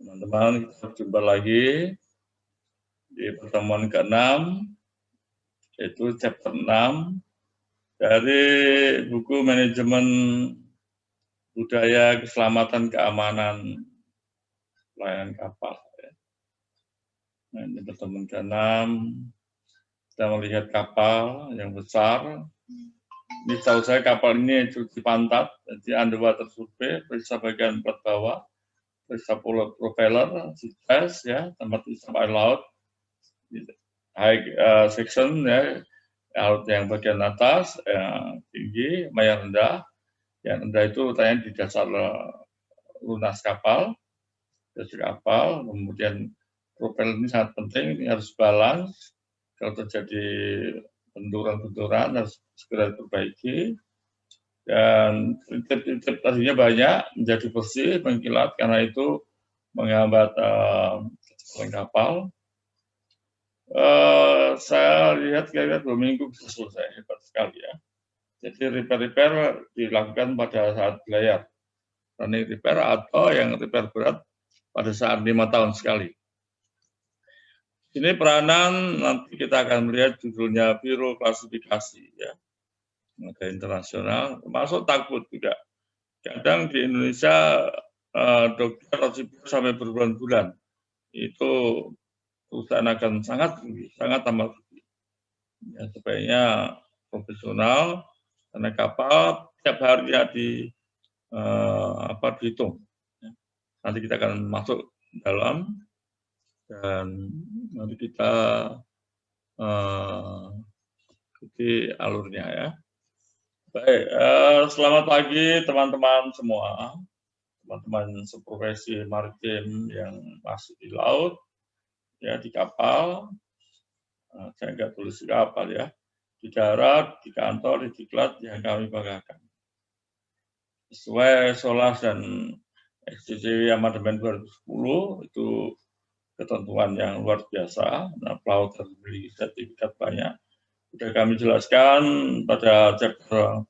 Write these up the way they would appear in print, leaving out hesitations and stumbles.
Teman-teman, kita berjumpa lagi di pertemuan ke-6, yaitu chapter 6 dari buku Manajemen Budaya Keselamatan Keamanan Pelayanan Kapal. Nah, ini pertemuan ke-6, kita melihat kapal yang besar. Ini tahu saya kapal ini cuci pantat, jadi underwater survey, periksa bagian plat bawah, periksa propeller, seatrace, ya, tempat isap air laut, high section, ya, laut yang bagian atas, yang tinggi, yang rendah. Yang rendah itu letaknya di dasar lunas kapal, kemudian propeller ini sangat penting, ini harus balance. Kalau terjadi benturan-benturan harus segera diperbaiki. Dan intip-intip tadinya banyak, menjadi bersih, mengkilat, karena itu menghambat kecepatan kapal. Saya lihat kira-kira 2 minggu bisa selesai, hebat sekali ya. Jadi repair dilakukan pada saat belayar, running repair atau yang repair berat pada saat 5 tahun sekali. Ini peranan, nanti kita akan melihat judulnya Biro Klasifikasi, ya. Ada internasional, termasuk takut juga. Kadang di Indonesia dokter harus sampai berbulan-bulan. Itu perusahaan akan sangat tinggi, sangat amat tinggi. Ya, sebaiknya profesional, karena kapal tiap hari dihitung. Nanti kita akan masuk dalam dan nanti kita ikuti alurnya ya. Baik, selamat pagi teman-teman semua, teman-teman seprofesi maritim yang masih di laut, ya di kapal, saya nggak tulis di kapal ya, di darat, di kantor, di diklat yang kami banggakan. Sesuai SOLAS dan SCCW Amandemen 2010 itu ketentuan yang luar biasa. Nah, pelaut harus memiliki sertifikat banyak. Sudah kami jelaskan pada chapter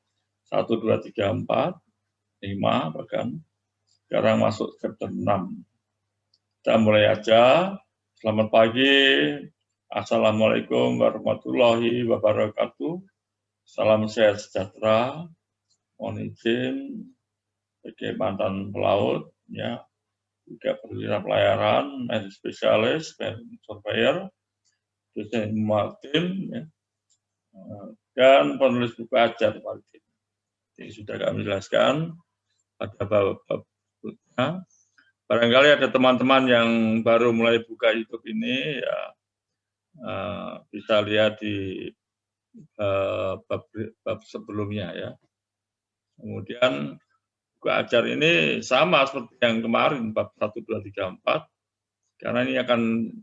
1, 2, 3, 4, 5 bahkan. Sekarang masuk chapter 6. Kita mulai aja. Selamat pagi. Assalamualaikum warahmatullahi wabarakatuh. Salam sehat sejahtera. Mohon izin sebagai mantan pelaut, ya, juga perwira pelayaran, marine spesialis, marine surveyor, dosen maritim, ya, dan penulis buku ajar maritim. Ini sudah kami jelaskan pada bab-babnya. Barangkali ada teman-teman yang baru mulai buka YouTube ini, ya, bisa lihat di bab sebelumnya ya. Kemudian buku ajar ini sama seperti yang kemarin, bab 1, 2, 3, 4, karena ini akan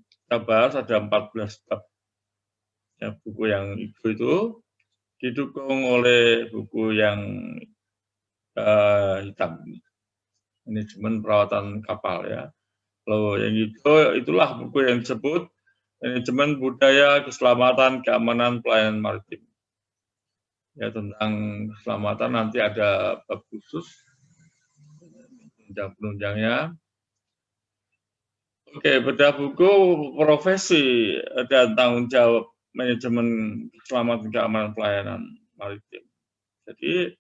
kita bahas ada 14 bab. Ya, buku yang itu didukung oleh buku yang hitam, manajemen perawatan kapal ya. Kalau yang itulah buku yang disebut Manajemen Budaya Keselamatan Keamanan Pelayanan Maritim. Ya, tentang keselamatan nanti ada bab khusus penunjang-penunjangnya. Oke, bedah buku profesi dan tanggung jawab manajemen keselamatan keamanan pelayanan maritim. Jadi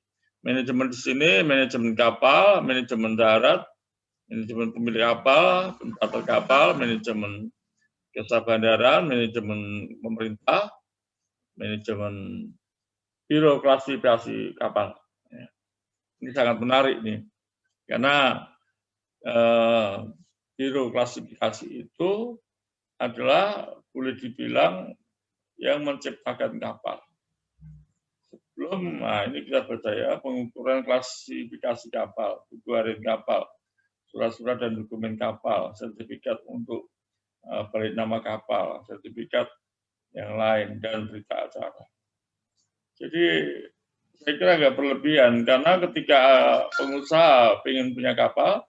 manajemen di sini manajemen kapal, manajemen darat, manajemen pemilik kapal, operator kapal, manajemen jasa bandaran, manajemen pemerintah, manajemen biro klasifikasi kapal. Ini sangat menarik nih, karena biro klasifikasi itu adalah boleh dibilang yang menciptakan kapal. Sebelum, nah ini kita baca ya, pengukuran klasifikasi kapal, buku harian kapal, surat-surat dan dokumen kapal, sertifikat untuk balik nama kapal, sertifikat yang lain, dan berita acara. Jadi saya kira agak berlebihan, karena ketika pengusaha ingin punya kapal,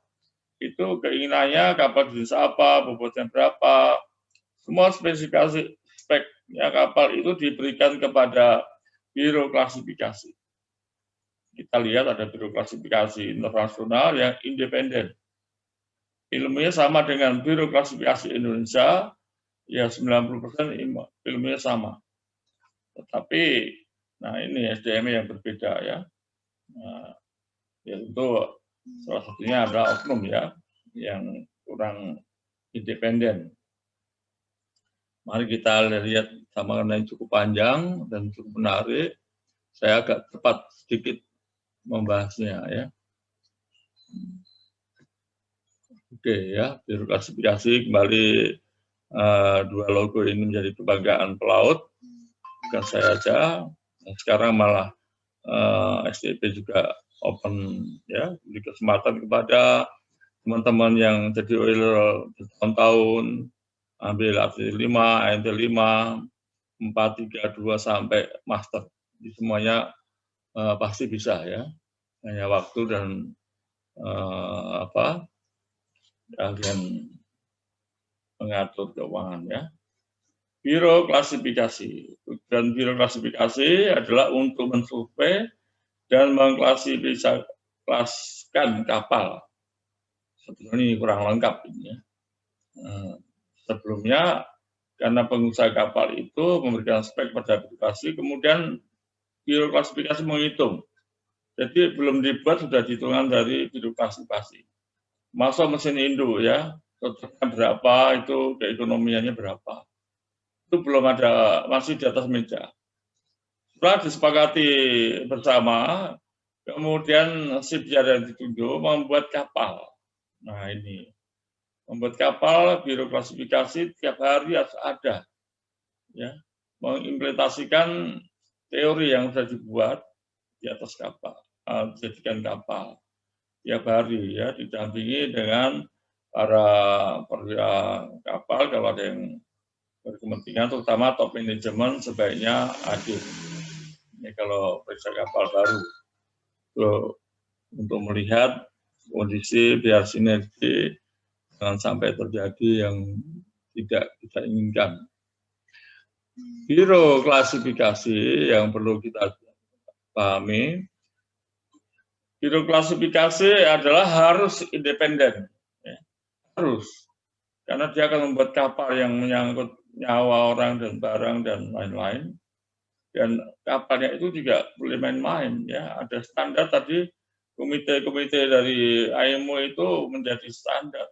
itu keinginannya kapal jenis apa, bobotnya berapa, semua spesifikasi speknya kapal itu diberikan kepada biro klasifikasi. Kita lihat ada biro klasifikasi internasional yang independen. ilmunya sama dengan Biro Klasifikasi Indonesia, ya 90% ilmunya sama. Tetapi, nah ini SDM yang berbeda ya. Nah, yaitu salah satunya adalah oknum ya, yang kurang independen. Mari kita lihat sama karena cukup panjang dan cukup menarik. Saya agak cepat sedikit membahasnya ya. Oke ya, Biro Klasifikasi kembali dua logo ini menjadi kebanggaan pelaut. Bukan saya aja. Sekarang malah STP juga open ya, beri kesempatan kepada teman-teman yang jadi oiler bertahun-tahun, ambil AT5, ANT5, 4, 3, 2 sampai master. Jadi semuanya pasti bisa ya. Hanya waktu dan keahlian mengatur keuangan ya. Biro Klasifikasi. Tujuan Biro Klasifikasi adalah untuk mensurvei dan mengklasifikasikan kapal. Sebetulnya ini kurang lengkap ini ya. Sebelumnya karena pengusaha kapal itu memberikan spek pada aplikasi, kemudian Biro Klasifikasi menghitung. Jadi belum dibuat sudah dihitungan dari Biro Klasifikasi. Masa mesin induk ya, cocoknya berapa, itu keekonomiannya berapa. Itu belum ada, masih di atas meja. Setelah disepakati bersama, kemudian shipyard yang ditunjuk membuat kapal. Nah ini, membuat kapal, Biro Klasifikasi tiap hari harus ada, ya, mengimplementasikan teori yang sudah dibuat di atas kapal, dijadikan kapal tiap hari, ya, didampingi dengan para perwira kapal kalau ada yang berkepentingan, terutama top manajemen sebaiknya hadir. Ini kalau periksa kapal baru, untuk melihat kondisi biar sinergi jangan sampai terjadi yang tidak kita inginkan. Biro Klasifikasi yang perlu kita pahami, Biro Klasifikasi adalah harus independen, ya. Harus, karena dia akan membuat kapal yang menyangkut nyawa orang dan barang dan lain-lain. Dan kapalnya itu juga boleh main-main, ya. Ada standar tadi, komite-komite dari IMO itu menjadi standar.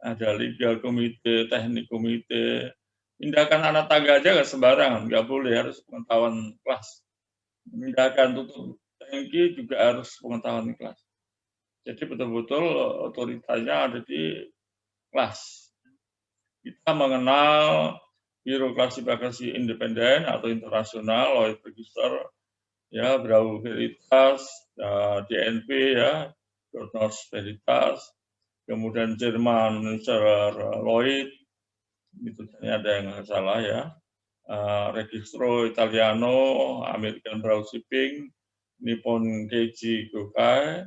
Ada legal komite, teknik komite, tindakan anak tangga aja nggak sembarangan, nggak boleh, harus pengetahuan kelas. Tindakan tutup tangki juga harus pengetahuan kelas. Jadi betul-betul otoritasnya ada di kelas. Kita mengenal Biro Klasifikasi Independen atau Internasional, Lloyd's Register, ya, Bureau Veritas, DNV, ya, Journals Veritas, kemudian Jerman, Lloyd, itu ada yang salah ya, Registro Italiano, American Bureau Shipping, Nippon Keiji Kokai.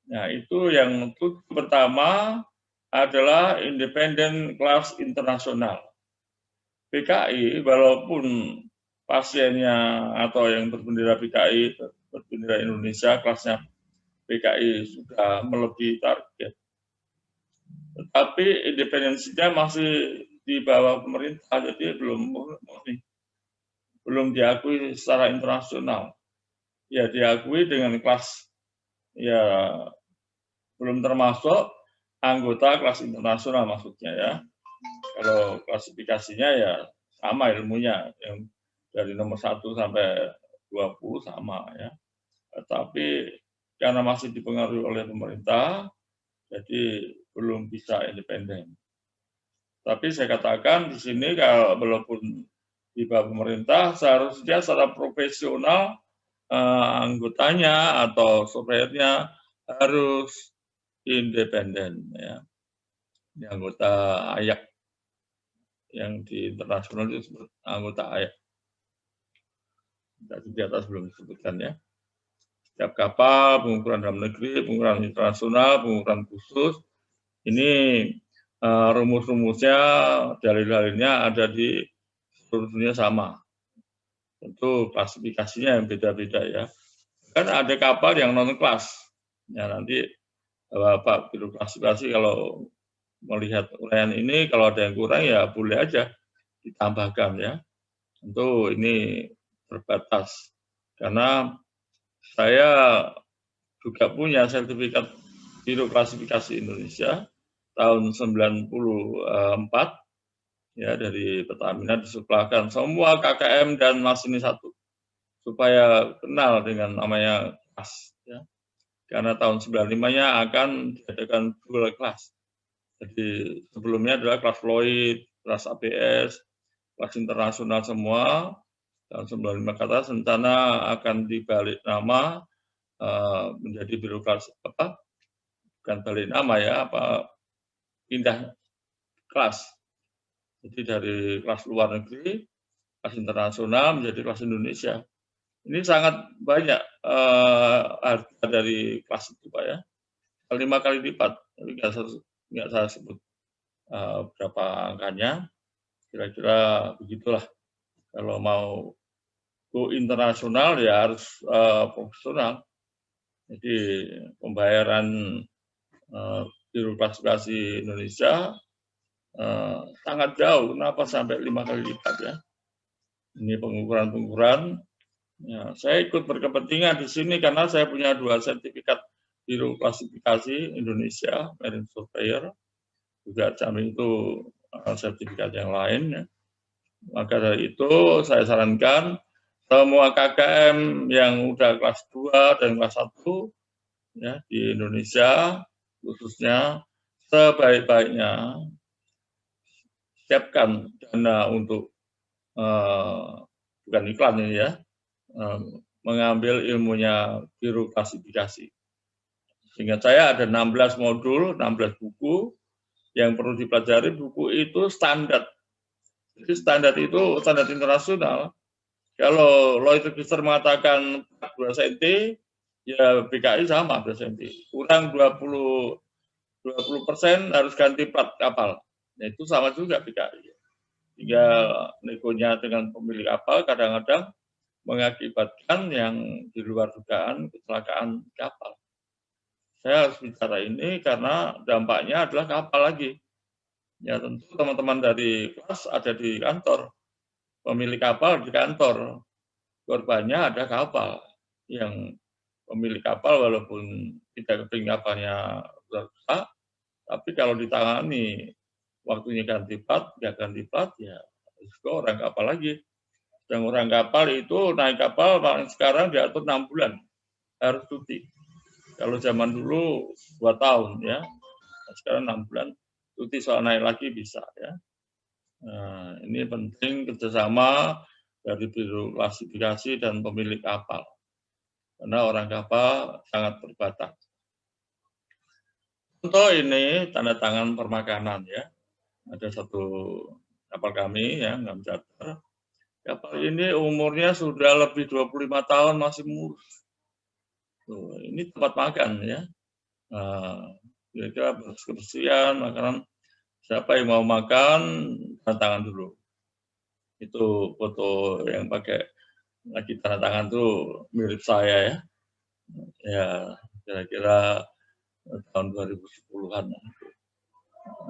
Nah, itu yang pertama adalah Independent Class Internasional. PKI, walaupun pasiennya atau yang berbendera PKI, berbendera Indonesia, kelasnya PKI sudah melebihi target, tetapi independensinya masih di bawah pemerintah, jadi belum diakui secara internasional. Ya diakui dengan kelas, ya belum termasuk anggota kelas internasional maksudnya ya. Kalau klasifikasinya ya sama ilmunya, yang dari nomor 1 sampai 20 sama ya. Tetapi karena masih dipengaruhi oleh pemerintah, jadi belum bisa independen. Tapi saya katakan di sini kalau walaupun di bawah pemerintah, seharusnya secara profesional anggotanya atau suppliernya harus independen ya. Ini anggota AYAK yang di internasional itu disebut anggota AYAK. Di atas belum disebutkan ya. Setiap kapal, pengukuran dalam negeri, pengukuran internasional, pengukuran khusus, ini rumus-rumusnya, dalil-dalilnya ada di seluruh dunia sama. Tentu klasifikasinya yang beda-beda ya. Kan ada kapal yang non-kelas. Ya nanti Pak Biro Klasifikasi kalau melihat uraian ini, kalau ada yang kurang ya boleh aja ditambahkan ya. Tentu ini terbatas karena saya juga punya sertifikat Biro Klasifikasi Indonesia tahun 94 ya, dari Pertamina disuplahkan semua KKM dan masinis 1 supaya kenal dengan namanya kelas ya. Karena tahun 95-nya akan diadakan dual kelas. Jadi sebelumnya adalah kelas Lloyd, kelas ABS, kelas internasional semua. Tahun 95 ke atas rencana akan dibalik nama menjadi birokrasi apa? Bukan balik nama ya, pindah kelas. Jadi dari kelas luar negeri, kelas internasional menjadi kelas Indonesia. Ini sangat banyak harga dari kelas itu Pak ya. 5 kali lipat, tapi nggak saya sebut berapa angkanya. Kira-kira begitulah. Kalau mau go internasional ya harus profesional. Jadi pembayaran Biro Klasifikasi Indonesia sangat jauh. Kenapa sampai 5 kali lipat ya? Ini pengukuran-pengukuran. Ya, saya ikut berkepentingan di sini karena saya punya 2 sertifikat Biro Klasifikasi Indonesia, Marine Surveyor. Juga samping itu sertifikat yang lain. Ya. Maka dari itu saya sarankan semua KKM yang udah kelas 2 dan kelas 1 ya, di Indonesia khususnya sebaik-baiknya siapkan dana untuk bukan iklan ini ya, mengambil ilmunya Biro Klasifikasi. Sehingga saya ada 16 modul, 16 buku yang perlu dipelajari. Buku itu standar. Jadi standar itu standar internasional. Kalau Lloyd Register mengatakan 2 cm, ya BKI sama 2 cm. Kurang 20% harus ganti plat kapal. Nah, itu sama juga BKI. Hingga negonya dengan pemilik kapal kadang-kadang mengakibatkan yang di luar dugaan kecelakaan kapal. Saya harus bicara ini karena dampaknya adalah kapal lagi. Ya tentu teman-teman dari kelas ada di kantor, pemilik kapal di kantor, korbannya ada kapal. Yang pemilik kapal walaupun tidak kepingin kapalnya rusak, tapi kalau ditangani waktunya ganti plat, nggak ganti plat, ya risiko orang kapal lagi. Dan orang kapal itu naik kapal paling sekarang diatur 6 bulan harus cuti. Kalau zaman dulu 2 tahun ya, sekarang 6 bulan cuti, soal naik lagi bisa ya. Nah, ini penting kerjasama dari Biro Klasifikasi dan pemilik kapal. Karena orang kapal sangat terbatas. Contoh ini tanda tangan permakanan ya. Ada satu kapal kami ya, Ngam Charter. Kapal ini umurnya sudah lebih 25 tahun masih mulus. Tuh, ini tempat makan ya. Kira-kira kebersihan, makanan. Siapa yang mau makan, tanda tangan dulu. Itu foto yang pakai lagi tanda tangan tuh mirip saya ya. Ya, kira-kira tahun 2010-an.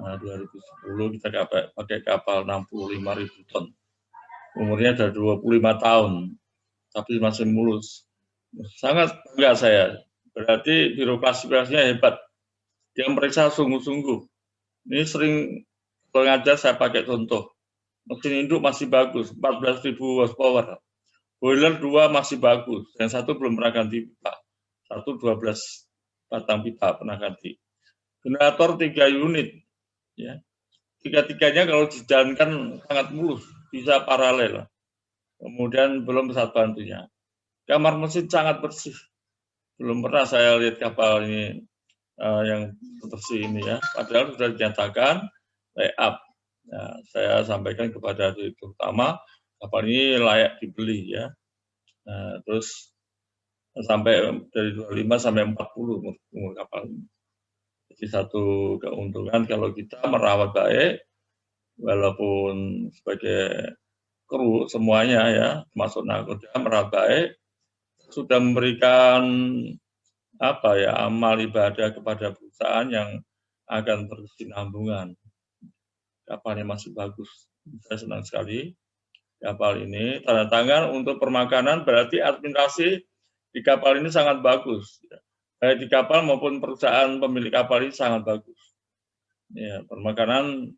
Nah, 2010 kita pakai kapal 65.000 ton. Umurnya sudah 25 tahun, tapi masih mulus. Sangat bangga saya. Berarti Biro Klasifikasinya hebat. Dia meriksa sungguh-sungguh. Ini sering pengajar saya pakai contoh. Mesin induk masih bagus, 14.000 horsepower. Boiler 2 masih bagus, yang 1 belum pernah ganti pipa. 1 12 batang pipa pernah ganti. Generator 3 unit. Ya. Tiga-tiganya kalau dijalankan sangat mulus, bisa paralel. Kemudian belum pesawat bantunya. Kamar mesin sangat bersih. Belum pernah saya lihat kapal ini yang bersih ini ya. Padahal sudah dinyatakan layup. Nah, saya sampaikan kepada direktur utama, kapal ini layak dibeli ya. Nah, terus sampai dari 25 sampai 40 umur kapal ini. Jadi satu keuntungan kalau kita merawat baik, walaupun sebagai kru semuanya ya, termasuk nakoda merawat baik, sudah memberikan amal ibadah kepada perusahaan yang akan berkesinambungan. Kapalnya masih bagus. Saya senang sekali kapal ini. Tanda tangan untuk permakanan berarti administrasi di kapal ini sangat bagus. Baik di kapal maupun perusahaan pemilik kapal ini sangat bagus. Ya, permakanan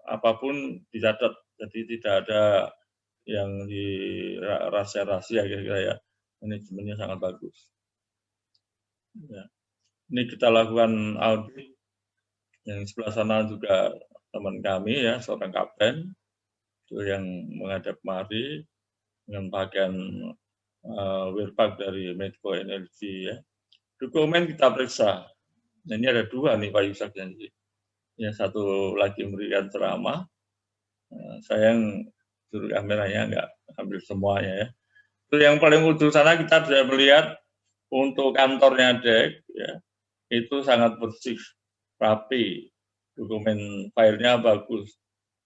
apapun dicatat, jadi tidak ada yang di rahasia-rahasia kira-kira ya. Manajemennya sangat bagus. Ya. Ini kita lakukan audit. Yang sebelah sana juga teman kami ya, seorang kapten itu yang menghadap kemari dengan pakaian Wirpak dari Medco Energy ya. Dokumen kita periksa. Nah, ini ada dua nih Pak Yusak janji. Ya, satu lagi memberikan ceramah. Sayang suruh kameranya nggak ambil semuanya ya. Itu yang paling ujung sana kita bisa melihat untuk kantornya DEK ya, itu sangat bersih, rapi, dokumen filenya bagus.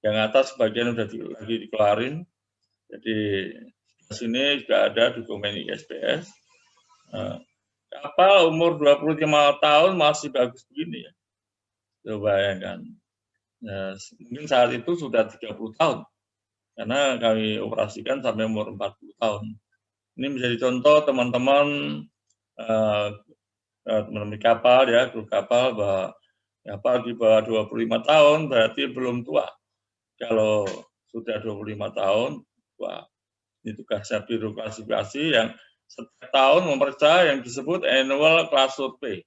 Yang atas sebagian sudah lagi dikeluarin. Jadi di sini juga ada dokumen ISPS. Kapal umur 25 tahun masih bagus begini ya. Coba bayangkan. Ya, mungkin saat itu sudah 30 tahun. Karena kami operasikan sampai umur 40 tahun. Ini menjadi contoh teman-teman teman-teman kapal ya, kru kapal bahwa kapal di bawah 25 tahun berarti belum tua. Kalau sudah 25 tahun, tua. Ini tugasnya biro klasifikasi yang setiap tahun memeriksa yang disebut annual class survey.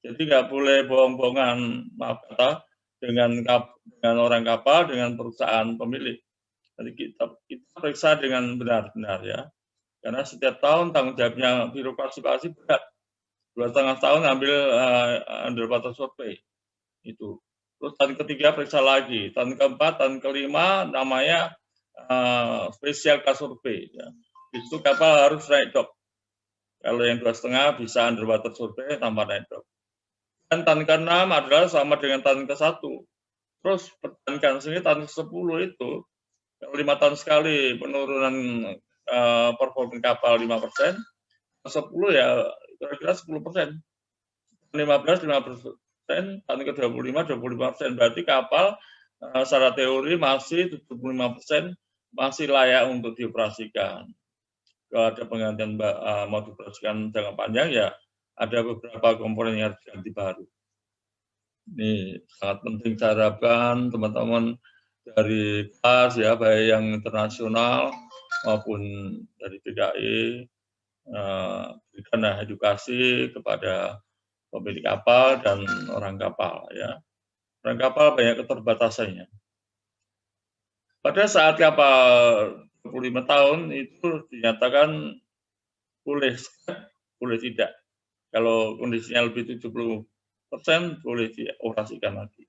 Jadi nggak boleh bohong-bohongan, maaf kata, dengan orang kapal, dengan perusahaan pemilik. Jadi kita periksa dengan benar-benar ya. Karena setiap tahun tanggung jawabnya biro klasifikasi berat. 2,5 tahun ambil underwater survey itu. Terus tahun ketiga periksa lagi, tahun keempat, tahun kelima namanya special class survey. Ya. Itu kapal harus naik dock. Kalau yang 2,5 bisa underwater survey tambah naik dock. Dan tahun ke-6 adalah sama dengan tahun ke-1. Terus pertahankan sini tahun ke-10 itu, kalau 5 tahun sekali penurunan performa kapal 5%, 10 ya kira-kira 10%. 15, 15%, tahun ke-25, 25%. Berarti kapal secara teori masih 75% masih layak untuk dioperasikan. Kalau ada penggantian mau dioperasikan jangka panjang ya ada beberapa komponen yang harus diganti baru. Ini sangat penting saya harapkan teman-teman dari kelas ya, baik yang internasional maupun dari DKI berikan edukasi kepada pemilik kapal dan orang kapal ya. Orang kapal banyak keterbatasannya. Pada saat kapal 25 tahun itu dinyatakan boleh tidak. Kalau kondisinya lebih 70% boleh dioperasikan lagi.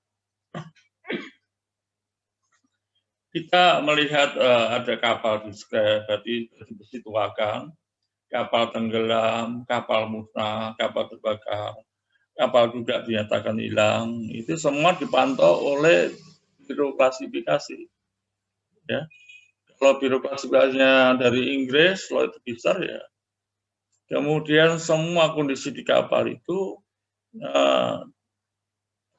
Kita melihat ada kapal berarti disituakan, kapal tenggelam, kapal musnah, kapal terbakar, kapal juga dinyatakan hilang. Itu semua dipantau oleh biro klasifikasi. Ya. Kalau biro klasifikasinya dari Inggris, Lloyd's Register ya. Kemudian semua kondisi di kapal itu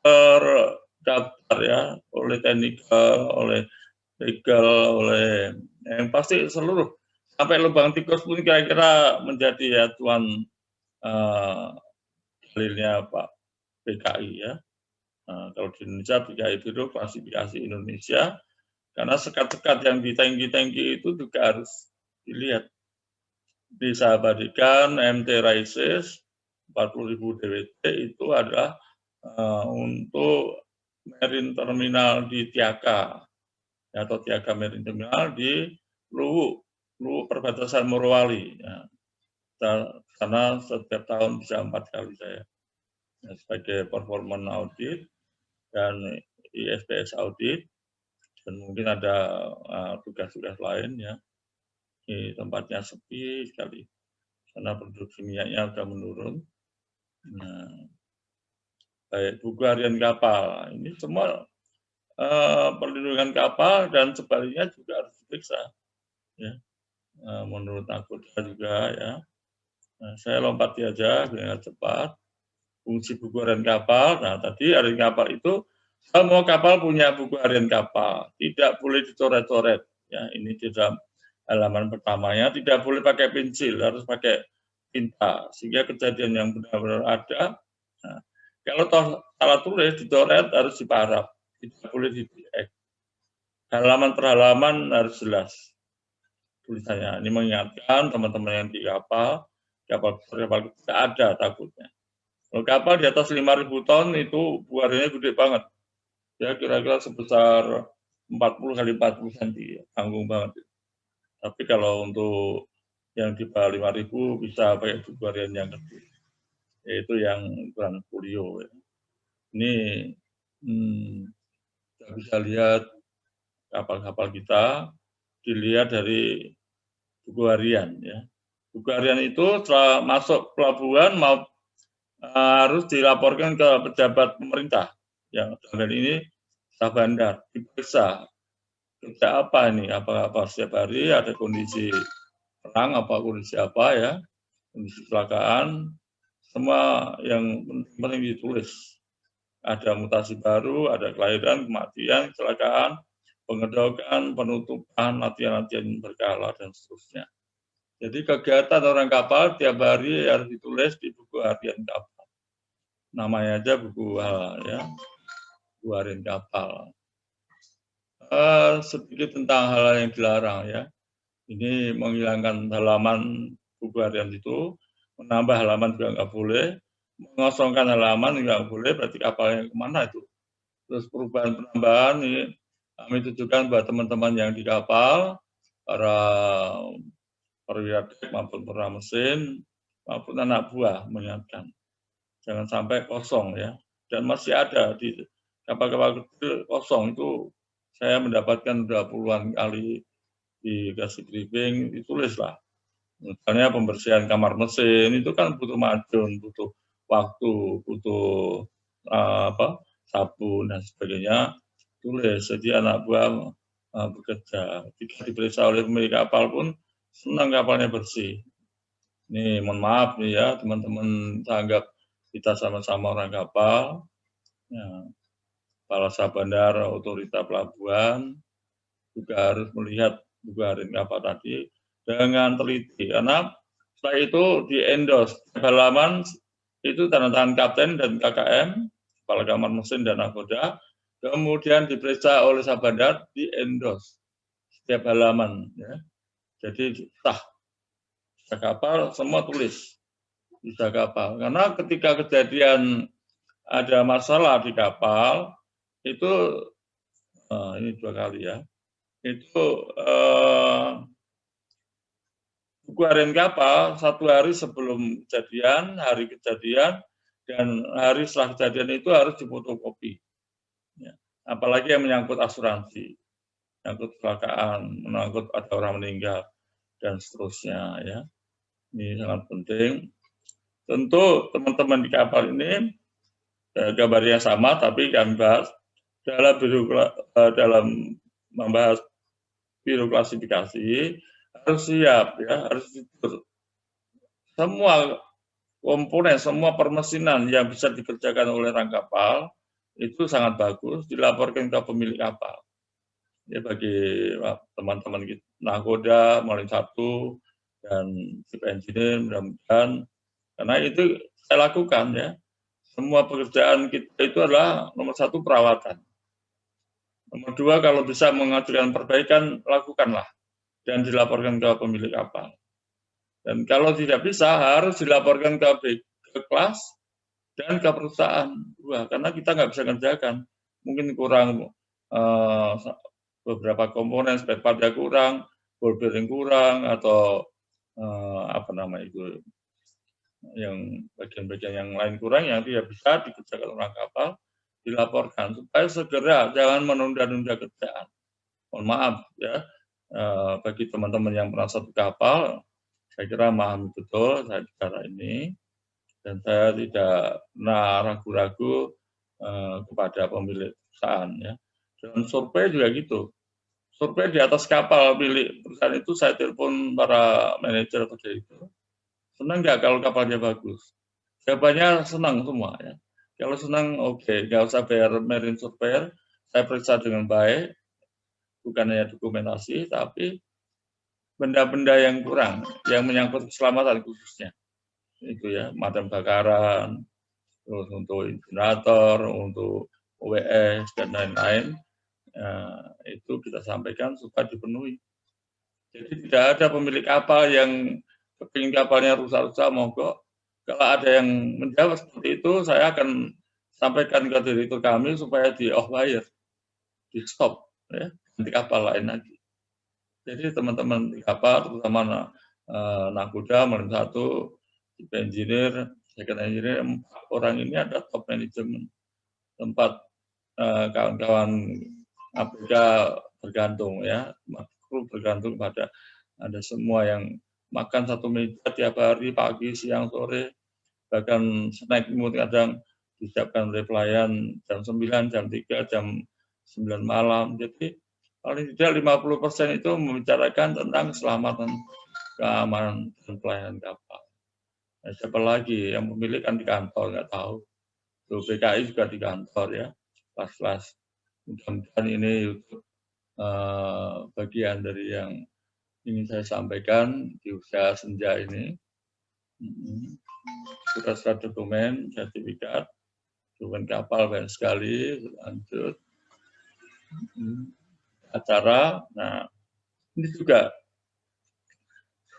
terdaftar ya oleh technical, oleh legal, oleh yang pasti seluruh sampai lubang tikus pun kira-kira menjadi acuan dalilnya Pak PKI ya. Kalau di Indonesia PKI Biro Klasifikasi Indonesia, karena sekat-sekat yang di tangki-tangki itu juga harus dilihat. Bisa abadikan MT Rises 40.000 DWT itu adalah untuk marine terminal di Tiaka atau Tiaka Marine Terminal di Luwu perbatasan Morowali. Ya. Karena setiap tahun bisa 4 kali saya ya, sebagai performance audit dan ISPS audit dan mungkin ada tugas-tugas lain ya. Di tempatnya sepi sekali karena produksi minyaknya sudah menurun. Nah, baik buku harian kapal ini semua perlindungan kapal dan sebaliknya juga harus diperiksa ya. Menurut anggota juga ya Nah, saya lompati aja biar cepat. Fungsi buku harian kapal. Nah, tadi harian kapal itu semua kapal punya buku harian kapal, tidak boleh dicoret-coret. Ya, ini di dalam halaman pertamanya, tidak boleh pakai pensil, harus pakai tinta, sehingga kejadian yang benar-benar ada. Nah, kalau toh salah tulis, dicoret, harus diparaf, tidak boleh di-DX. Halaman per halaman harus jelas tulisannya. Ini mengingatkan teman-teman yang di kapal tidak ada takutnya. Kalau kapal di atas 5.000 ton itu buahnya gede banget. Ya kira-kira sebesar 40 kali 40 cm, tanggung banget. Tapi kalau untuk yang di bawah 5.000 bisa pakai buku harian yang gede, yaitu yang ukuran folio. Ini kita bisa lihat kapal-kapal kita, dilihat dari buku harian. Ya. Buku harian itu setelah masuk pelabuhan harus dilaporkan ke pejabat pemerintah. Yang dalam ini staf bandar, diperiksa kerja apa ini, apa setiap hari ada kondisi perang, apa kondisi apa ya, kondisi kecelakaan, semua yang penting ditulis. Ada mutasi baru, ada kelahiran, kematian, kecelakaan, pengedokan, penutupan, latihan-latihan berkala, dan seterusnya. Jadi kegiatan orang kapal tiap hari harus ditulis di buku harian kapal. Namanya aja buku ya, buku harian kapal. Sedikit tentang hal yang dilarang ya. Ini menghilangkan halaman buku harian itu, menambah halaman juga nggak boleh, mengosongkan halaman nggak boleh, berarti kapalnya kemana itu. Terus perubahan penambahan ini kami tujukan buat teman-teman yang di kapal, para perwira dek maupun para mesin, maupun anak buah mengingatkan. Jangan sampai kosong ya. Dan masih ada di kapal-kapal kecil kosong itu saya mendapatkan udah puluhan kali dikasih briefing, ditulislah. Misalnya pembersihan kamar mesin itu kan butuh madun, butuh waktu, butuh sabun dan sebagainya. Tulis, jadi anak buah bekerja. Jika diperiksa oleh pemilik kapal pun senang kapalnya bersih. Ini mohon maaf nih ya teman-teman, saya anggap kita sama-sama orang kapal. Ya, kepala staf bandar, otorita pelabuhan juga harus melihat buku harian kapal tadi dengan teliti, karena setelah itu di endorse halaman itu tanda tangan kapten dan KKM, kepala kamar mesin dan nakoda, kemudian diperiksa oleh staf bandar, di endorse setiap halaman. Ya. Jadi sah kapal semua tulis bisa kapal, karena ketika kejadian ada masalah di kapal itu ini 2 kali ya, itu buku harian kapal 1 hari sebelum kejadian, hari kejadian, dan hari setelah kejadian itu harus difotokopi. Ya. Apalagi yang menyangkut asuransi, menyangkut kecelakaan, menyangkut ada orang meninggal, dan seterusnya. Ya. Ini sangat penting. Tentu teman-teman di kapal ini gambarnya sama, tapi kami bahas dalam membahas biro klasifikasi harus siap ya, harus semua komponen, semua permesinan yang bisa dikerjakan oleh orang kapal itu sangat bagus dilaporkan ke pemilik kapal. Ya bagi teman-teman kita nakoda, Marine 1 dan chief engineer, mudah-mudahan karena itu saya lakukan ya. Semua pekerjaan kita itu adalah nomor 1 perawatan. Nomor 2 kalau bisa mengajukan perbaikan lakukanlah dan dilaporkan ke pemilik kapal. Dan kalau tidak bisa harus dilaporkan ke kelas dan ke perusahaan. Wah, karena kita nggak bisa kerjakan. Mungkin kurang beberapa komponen, spare part-nya kurang, ball bearing kurang, atau itu yang bagian-bagian yang lain kurang yang tidak bisa dikerjakan orang kapal, dilaporkan supaya segera, jangan menunda-nunda kerjaan. Mohon maaf ya, bagi teman-teman yang pernah satu kapal, saya kira memahami betul saya bicara ini, dan saya tidak pernah ragu-ragu kepada pemilik perusahaan. Ya. Dan survei juga gitu. Survei di atas kapal milik perusahaan itu saya telepon para manajer atau direktur. Senang nggak kalau kapalnya bagus? Jawabannya senang semua ya. Kalau senang oke, nggak usah bayar marine surveyor, saya periksa dengan baik, bukan hanya dokumentasi, tapi benda-benda yang kurang, yang menyangkut keselamatan khususnya. Itu ya, madam bakaran, terus untuk insinerator, untuk OWS, dan lain-lain, itu kita sampaikan supaya dipenuhi. Jadi tidak ada pemilik kapal yang kepingin kapalnya rusak-rusak, monggo. Kalau ada yang menjawab seperti itu, saya akan sampaikan ke direktur kami supaya di off hire, di stop, ya, ganti kapal lain lagi. Jadi teman-teman di kapal, terutama nakoda, Marine 1, chief engineer, second engineer, 4 orang ini ada top manajemen. Tempat kawan-kawan APK bergantung ya, kru bergantung pada ada semua yang makan satu meja tiap hari, pagi, siang, sore, bahkan snack mood kadang disiapkan oleh pelayan jam 9, jam 3, jam 9 malam. Jadi paling tidak 50% itu membicarakan tentang keselamatan, keamanan, dan pelayanan kapal. Nah, siapa lagi yang memilih kan di kantor, nggak tahu. Tuh, PKI juga di kantor ya, kelas-kelas. Mudah-mudahan ini YouTube bagian dari yang ingin saya sampaikan di usia senja ini. Surat-surat dokumen, sertifikat, dokumen kapal banyak sekali, lanjut. Acara, nah ini juga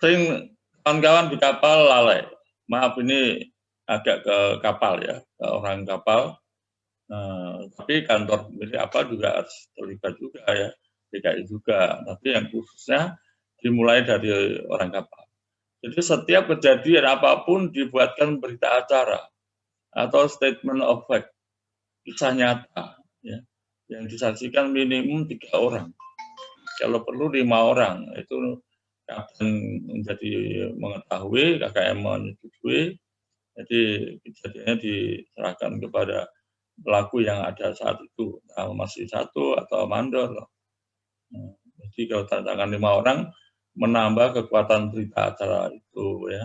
sering kawan-kawan di kapal lalai. Maaf ini agak ke kapal ya, ke orang kapal. Tapi kantor milik apa juga harus terlibat juga ya, DKI juga. Tapi yang khususnya dimulai dari orang kapal. Jadi setiap kejadian apapun dibuatkan berita acara atau statement of fact, kisah nyata, ya, yang disaksikan minimum 3 orang. Kalau perlu 5 orang, itu akan menjadi mengetahui, KKM menyetujui, jadi kejadiannya diserahkan kepada pelaku yang ada saat itu, masih satu atau mandor. Jadi kalau tantangan 5 orang menambah kekuatan berita acara itu ya.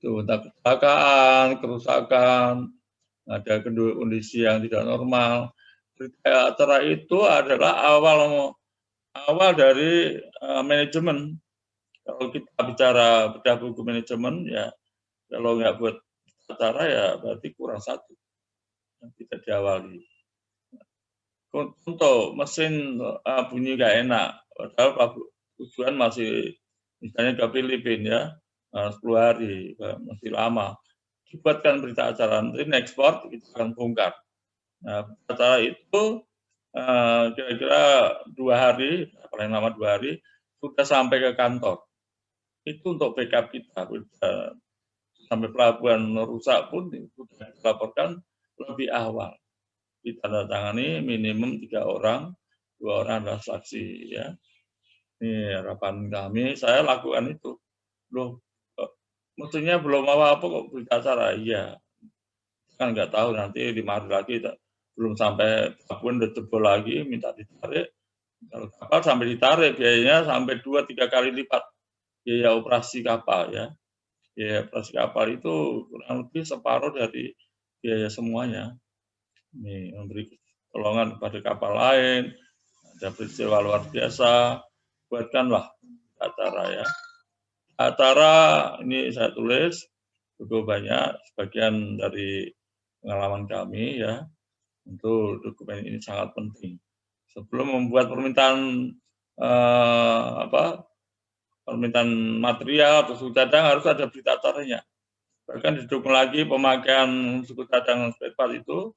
Itu entah kecelakaan, kerusakan, ada kondisi yang tidak normal. Berita acara itu adalah awal dari manajemen. Kalau kita bicara bedah buku manajemen ya, kalau nggak buat acara ya berarti kurang satu yang tidak diawali. Untuk mesin bunyi nggak enak, padahal tujuan masih misalnya ke Filipina ya, 10 hari, masih lama. Dibuatkan berita acara, nanti ekspor kita akan bongkar. Nah, acara itu kira-kira 2 hari, paling lama 2 hari, sudah sampai ke kantor. Itu untuk backup kita, sampai pelabuhan rusak pun sudah dilaporkan lebih awal. Ditandatangani minimum 3 orang, 2 orang adalah saksi ya. Ini harapan kami, saya lakukan itu. Loh, mestinya belum apa-apa kok berita acara. Iya, kan nggak tahu nanti 5 hari lagi belum sampai pelabuhan udah jebol lagi, minta ditarik. Kalau kapal sampai ditarik, biayanya sampai 2-3 kali lipat biaya operasi kapal ya. Biaya operasi kapal itu kurang lebih separuh dari biaya semuanya. Ini memberi pertolongan kepada kapal lain, ada peristiwa luar biasa, buatkanlah acara ya. Acara ini saya tulis cukup banyak, sebagian dari pengalaman kami ya. Tentu dokumen ini sangat penting. Sebelum membuat permintaan permintaan material atau suku cadang harus ada berita acaranya. Bahkan didukung lagi pemakaian suku cadang spare part itu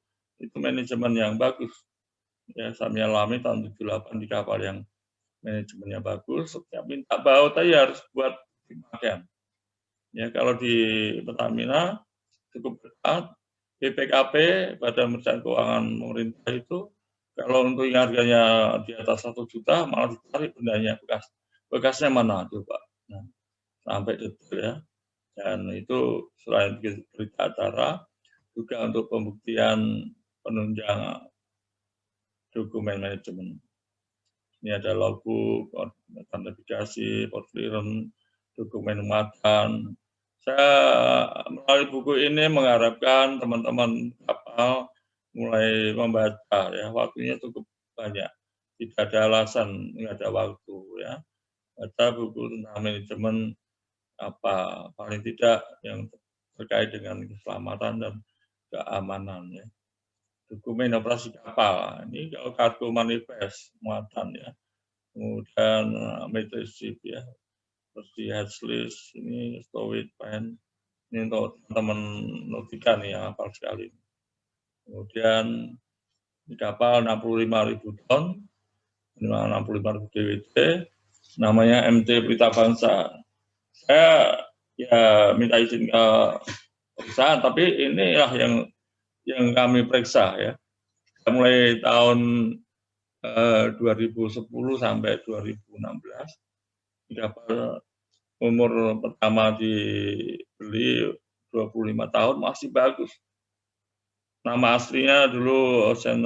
manajemen yang bagus. Ya, kami alami tahun 78 di kapal yang manajemennya bagus, setiap minta baut aja harus buat pemakaian. Ya, kalau di Pertamina cukup ketat, BPKP, Badan Perencanaan Keuangan Pemerintah itu, kalau untuk yang harganya di atas 1 juta, malah ditarik bendanya bekasnya mana coba. Nah, sampai detail ya. Dan itu selain berita acara, juga untuk pembuktian penunjang dokumen manajemen. Ini ada logbook, navigasi, port clearance, dokumen muatan, Saya melalui buku ini mengharapkan teman-teman kapal mulai membaca ya, waktunya cukup banyak. Tidak ada alasan nggak ada waktu ya. Baca buku tentang manajemen apa paling tidak yang terkait dengan keselamatan dan keamanan ya. Dokumen operasi kapal ini kalau kartu manifest muatan ya. Kemudian metriship ya, seperti headlist ini stowage pen ini untuk teman nautika nih yang hafal sekali. Kemudian di kapal 65.000 ton, 65.000 DWT, namanya MT Pelita Bangsa. Saya ya minta izin ke perusahaan, tapi inilah yang kami periksa ya. Mulai tahun 2010 sampai 2016, di kapal umur pertama dibeli 25 tahun masih bagus. Nama aslinya dulu Ocean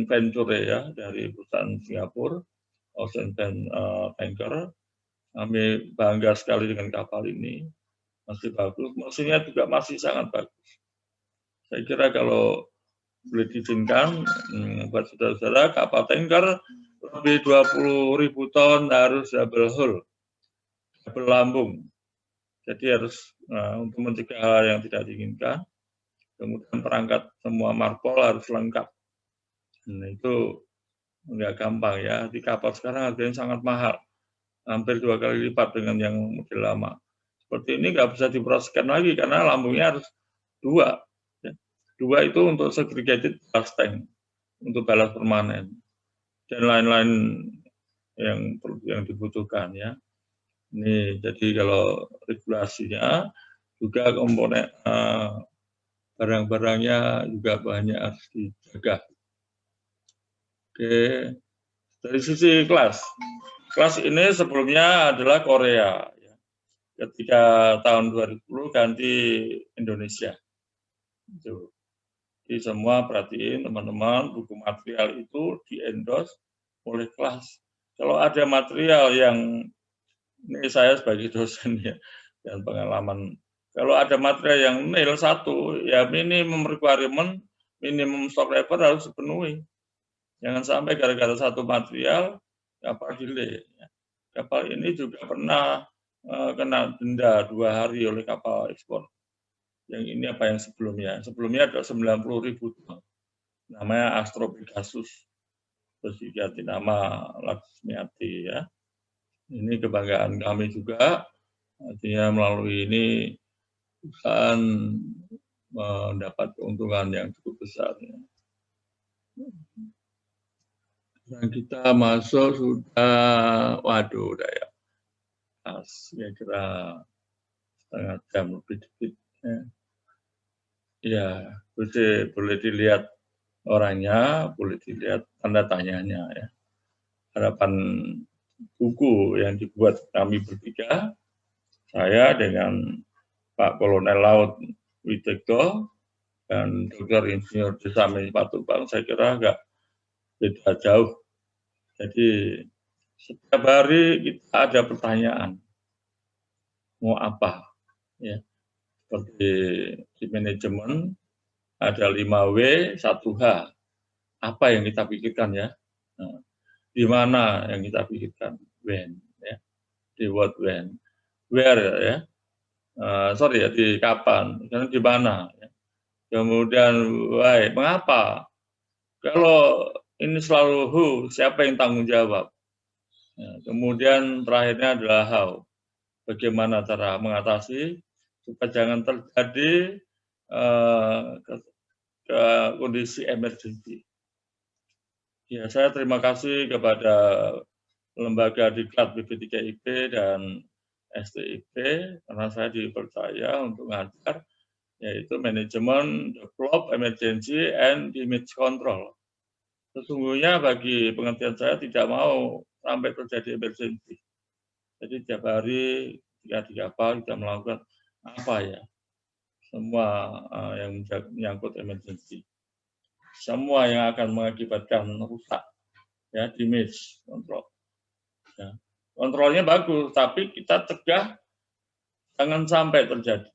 Venture ya, dari perusahaan Singapura, Ocean Tanker. Kami bangga sekali dengan kapal ini, masih bagus, mesinnya juga masih sangat bagus. Saya kira kalau boleh diizinkan buat saudara-saudara, kapal tanker lebih 20.000 ton harus double hull, double lambung. Jadi harus untuk mencegah hal yang tidak diinginkan. Kemudian perangkat semua marpol harus lengkap. Nah, itu nggak gampang ya. Di kapal sekarang harganya sangat mahal, hampir 2 kali lipat dengan yang model lama. Seperti ini nggak bisa diproseskan lagi karena lambungnya harus 2. Ya. 2 itu untuk segregated ballast tank, untuk balas permanen dan lain-lain yang dibutuhkan ya. Ini jadi kalau regulasinya juga komponen barang-barangnya juga banyak harus dijaga. Oke, dari sisi kelas ini sebelumnya adalah Korea. Ketika tahun 2010 ganti Indonesia. Jadi semua perhatiin teman-teman, buku material itu di-endorse oleh kelas. Kalau ada material yang, ini saya sebagai dosen ya, dan pengalaman, kalau ada material yang nil 1, ya minimum requirement, minimum stock level harus dipenuhi. Jangan sampai gara-gara satu material, kapal delay. Kapal ini juga pernah kena denda 2 hari oleh kapal ekspor. Yang ini apa yang sebelumnya? Sebelumnya ada 90.000 ton. Namanya Astro Pegasus. Terus diganti nama Laksmiati ya. Ini kebanggaan kami juga. Artinya melalui ini perusahaan mendapat keuntungan yang cukup besar. Dan kita masuk sudah, waduh, udah ya. Kira-kira setengah jam lebih dikit. Ya, boleh dilihat orangnya, boleh dilihat tanda tanyanya ya. Harapan buku yang dibuat kami bertiga, saya dengan Pak Kolonel Laut Witekto dan Dr. Insinyur Desamin Patubang, saya kira agak beda jauh. Jadi setiap hari kita ada pertanyaan, mau apa? Ya, seperti di manajemen ada 5W, 1H. Apa yang kita pikirkan ya? Nah, di mana yang kita pikirkan? When, ya. Di what, when, where ya. Sorry ya, di kapan, karena di mana. Ya. Kemudian why, mengapa? Kalau ini selalu who, siapa yang tanggung jawab? Ya, kemudian terakhirnya adalah how. Bagaimana cara mengatasi supaya jangan terjadi ke kondisi emergency. Ya, saya terima kasih kepada lembaga diklat BP3IP dan STIP karena saya dipercaya untuk mengajar yaitu manajemen, develop, emergency, and image control. Sesungguhnya bagi pengertian saya tidak mau sampai terjadi emergency. Jadi tiap hari ketika di kapal kita melakukan apa ya? Semua yang menyangkut emergency. Semua yang akan mengakibatkan rusak ya, damage control. Ya. Kontrolnya bagus, tapi kita cegah Jangan sampai terjadi.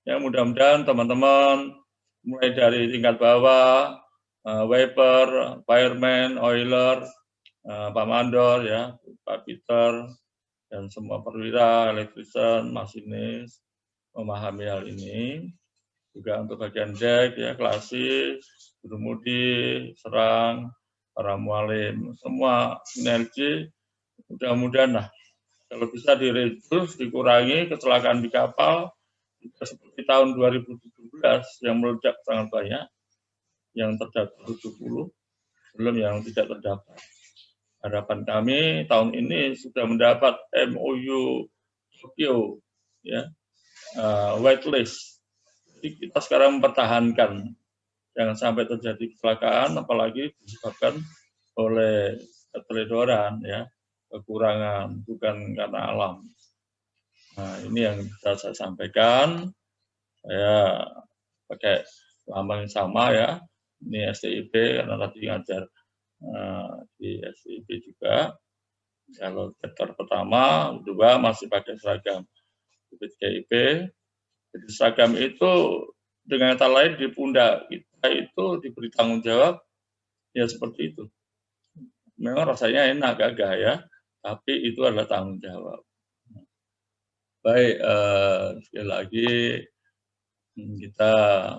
Ya, mudah-mudahan teman-teman mulai dari tingkat bawah, wiper, fireman, oiler, Pak Mandor, ya, Pak Peter, dan semua perwira, elektrisian, masinis, memahami hal ini. Juga untuk bagian dek, ya, klasik, berumudi, serang, para mualim, semua sinergi, mudah-mudahan lah, kalau bisa diredus, dikurangi kecelakaan di kapal, seperti tahun 2017 yang meledak sangat banyak, yang terdapat 70, belum yang tidak terdapat. Harapan kami tahun ini sudah mendapat MOU Tokyo, ya, whitelist. Jadi kita sekarang mempertahankan jangan sampai terjadi kecelakaan, apalagi disebabkan oleh keteledoran, ya, kekurangan, bukan karena alam. Nah, ini yang bisa saya sampaikan. Saya pakai lambang yang sama, ya. Ini STIP karena tadi ngajar di STIP juga. Kalau chapter pertama, kedua masih pakai seragam BPKIP. Jadi seragam itu dengan kata lain di pundak kita itu diberi tanggung jawab, ya seperti itu. Memang rasanya enak, gagah, ya, tapi itu adalah tanggung jawab. Baik, sekali lagi kita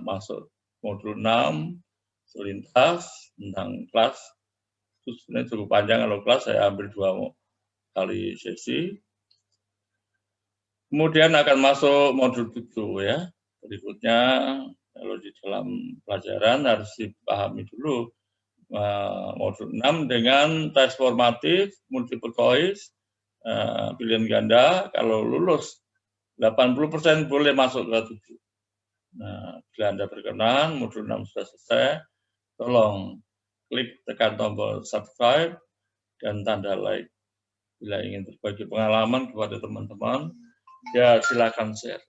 masuk modul 6, selintas tentang kelas. Itu sebenarnya cukup panjang kalau kelas, saya ambil 2 kali sesi. Kemudian akan masuk modul 7, ya. Berikutnya, kalau di dalam pelajaran harus dipahami dulu modul 6 dengan tes formatif, multiple choice, pilihan ganda. Kalau lulus 80% boleh masuk ke 7. Nah, bila Anda berkenan, modul 6 sudah selesai, tolong klik tekan tombol subscribe dan tanda like. Bila ingin berbagi pengalaman kepada teman-teman, ya silakan share.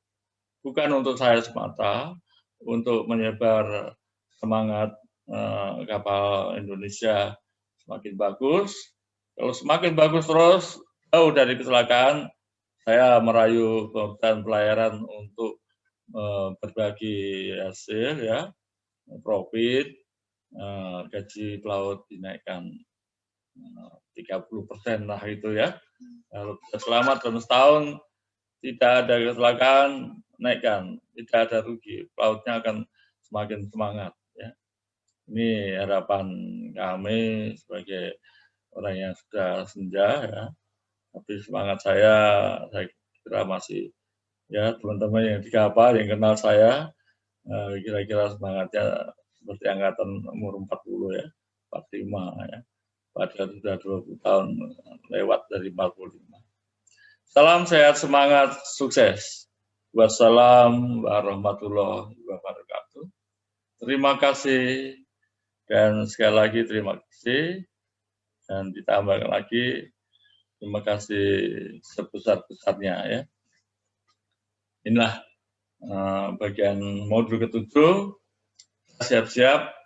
Bukan untuk saya semata, untuk menyebar semangat kapal Indonesia semakin bagus. Kalau semakin bagus terus, jauh dari kecelakaan, saya merayu Kementerian Pelayaran untuk berbagi hasil, ya, profit, gaji pelaut dinaikkan 30% lah itu, ya. Kalau bisa selamat dalam setahun, tidak ada kecelakaan, naikkan, tidak ada rugi, pelautnya akan semakin semangat, ya. Ini harapan kami sebagai orang yang sudah senja, ya. Tapi semangat saya kira masih, ya, teman-teman yang di kapal yang kenal saya, kira-kira semangatnya seperti angkatan umur 40, ya, 45, ya. Padahal sudah 20 tahun lewat dari 45. Salam sehat, semangat, sukses. Wassalamualaikum warahmatullahi wabarakatuh. Terima kasih, dan sekali lagi terima kasih, dan ditambahkan lagi terima kasih sebesar-besarnya, ya. Inilah bagian modul ke-7, siap-siap